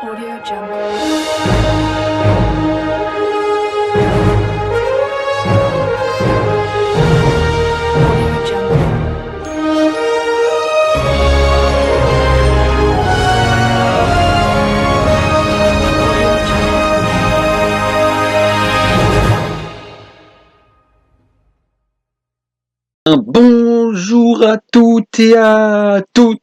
Audio Jungle. Audio Jungle. Audio Jungle. Un bonjour à toutes et à toutes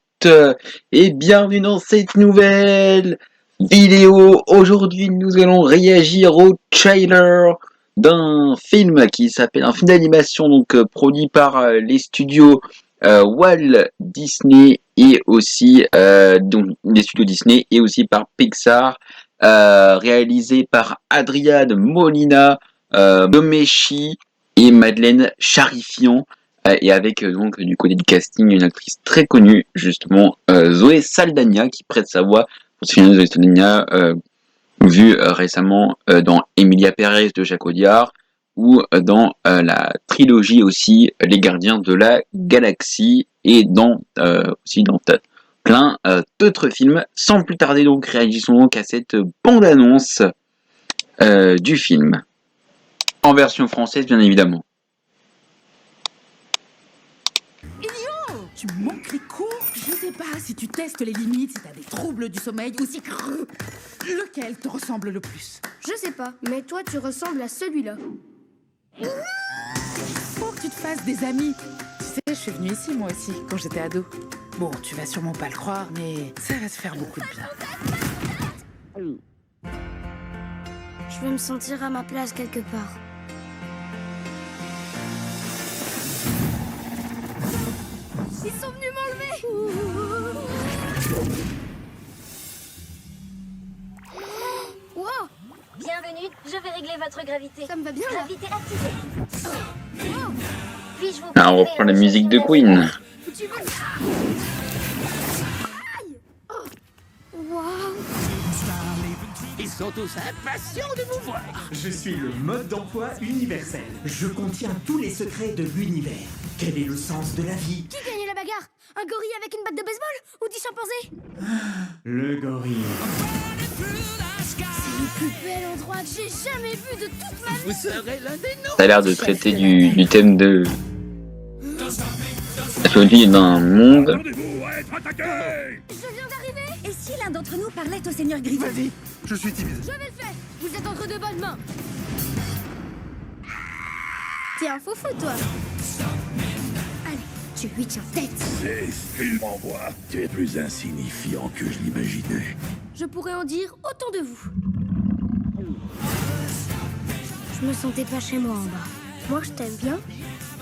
et bienvenue dans cette nouvelle vidéo. Aujourd'hui, nous allons réagir au trailer d'un film qui s'appelle un film d'animation produit par les studios Walt Disney et aussi donc les studios Disney et aussi par Pixar, réalisé par Adrian Molina, Yomeshi et Madeleine Charifian. Et avec donc du côté du casting une actrice très connue justement, Zoé Saldana, qui prête sa voix pour ce film. Zoé Saldana vue récemment dans Emilia Pérez de Jacques Audiard ou dans la trilogie aussi Les Gardiens de la Galaxie et dans aussi dans plein d'autres films. Sans plus tarder donc, réagissons donc à cette bande-annonce du film en version française bien évidemment. Tu manques les cours? Je sais pas si tu testes les limites, si t'as des troubles du sommeil ou si... Lequel te ressemble le plus? Je sais pas, mais toi tu ressembles à celui-là. Faut que tu te fasses des amis. Tu sais, je suis venue ici moi aussi, quand j'étais ado. Bon, tu vas sûrement pas le croire, mais ça va te faire beaucoup de bien. Je vais me sentir à ma place quelque part. Ils sont venus m'enlever. Wow, Bienvenue, je vais régler votre gravité. ça me va bien là. Gravité activée. Wow, Puis-je vous Ah, on proposer reprend un la autre musique de sur la Queen. table? où tu veux? Aïe. Oh. Wow. Ils sont tous impatients de vous voir. Je suis le mode d'emploi universel. Je contiens tous les secrets de l'univers. Quel est le sens de la vie? Qui gagnait la bagarre? Un gorille avec une batte de baseball ou 10 chimpanzés? Le gorille. C'est le plus bel endroit que j'ai jamais vu de toute ma vie. Vous serez l'un des nôtres. Ça a l'air de traiter du thème de la folie d'un monde. Je viens d'arriver. Et si l'un d'entre nous parlait au Seigneur Griffon? Vas-y, je suis timide. Je vais le faire. Vous êtes entre de bonnes mains. T'es un faux fou, toi. Allez, tu lui tiens tête. Il m'envoie. Tu es plus insignifiant que je l'imaginais. Je pourrais en dire autant de vous. Je me sentais pas chez moi en bas. Moi, je t'aime bien.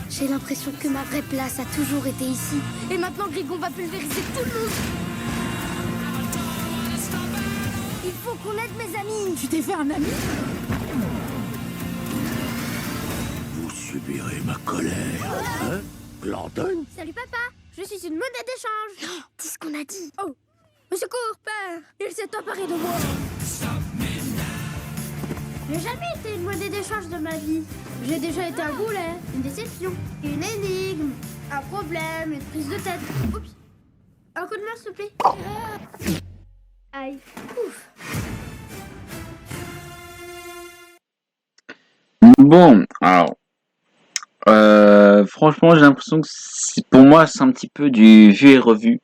J'ai l'impression que ma vraie place a toujours été ici. Et maintenant, Grigon va pulvériser tout le monde. Il faut qu'on aide mes amis. Tu t'es fait un ami? Vous subirez ma colère. Hein, Planton? Salut, papa. Je suis une monnaie d'échange. Dis ce qu'on a dit. Oh, au secours, père. Il s'est emparé de moi. J'ai jamais été une monnaie d'échange de ma vie. J'ai déjà été un boulet, une déception, une énigme, un problème, une prise de tête. Oups. Un coup de main, s'il te plaît. Aïe. Ouf. Bon, alors franchement j'ai l'impression que pour moi c'est un petit peu du vu et revu.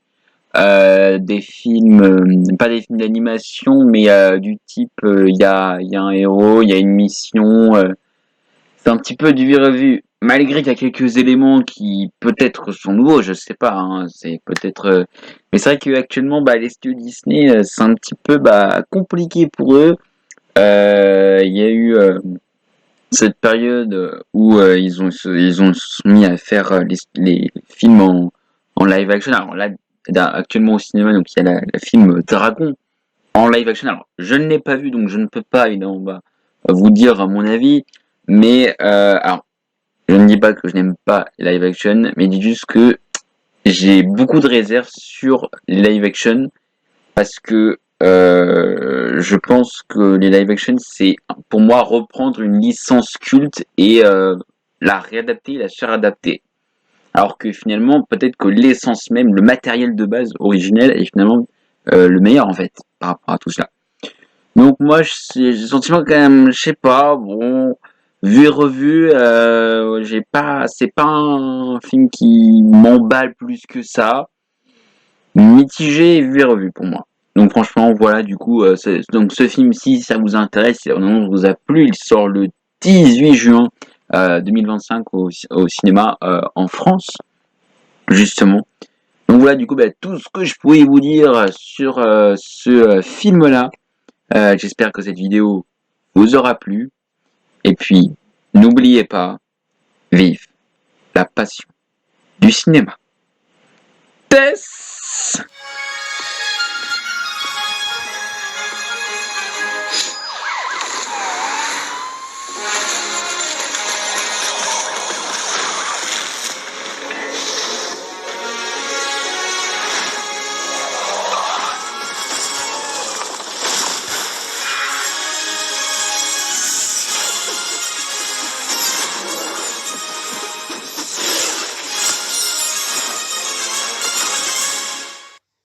Des films, pas des films d'animation, mais du type il y a un héros, il y a une mission, c'est un petit peu du vu et revu, malgré qu'il y a quelques éléments qui peut-être sont nouveaux, je sais pas, hein, c'est peut-être mais c'est vrai qu'actuellement les studios Disney, c'est un petit peu compliqué pour eux. Il y a eu cette période où ils ont se mis à faire les films en live action. Alors là, actuellement au cinéma, donc il y a la film Dragon en live action. Alors je ne l'ai pas vu, donc je ne peux pas évidemment vous dire mon avis. Mais alors, je ne dis pas que je n'aime pas les live action, mais je dis juste que j'ai beaucoup de réserves sur les live action parce que je pense que les live action, c'est pour moi reprendre une licence culte et la réadapter, la suradapter. Alors que finalement, peut-être que l'essence même, le matériel de base originel est finalement le meilleur en fait par rapport à tout cela. Donc moi, j'ai le sentiment quand même, je sais pas, bon, vu et revu, c'est pas un film qui m'emballe plus que ça. Mitigé et vu et revu pour moi. Donc franchement, voilà, du coup, donc ce film, si ça vous intéresse, si vraiment vous a plu, il sort le 18 juin 2025 au cinéma en France, justement. Donc voilà, du coup, bah, tout ce que je pouvais vous dire sur ce film-là. J'espère que cette vidéo vous aura plu. Et puis, n'oubliez pas, vive la passion du cinéma. Tess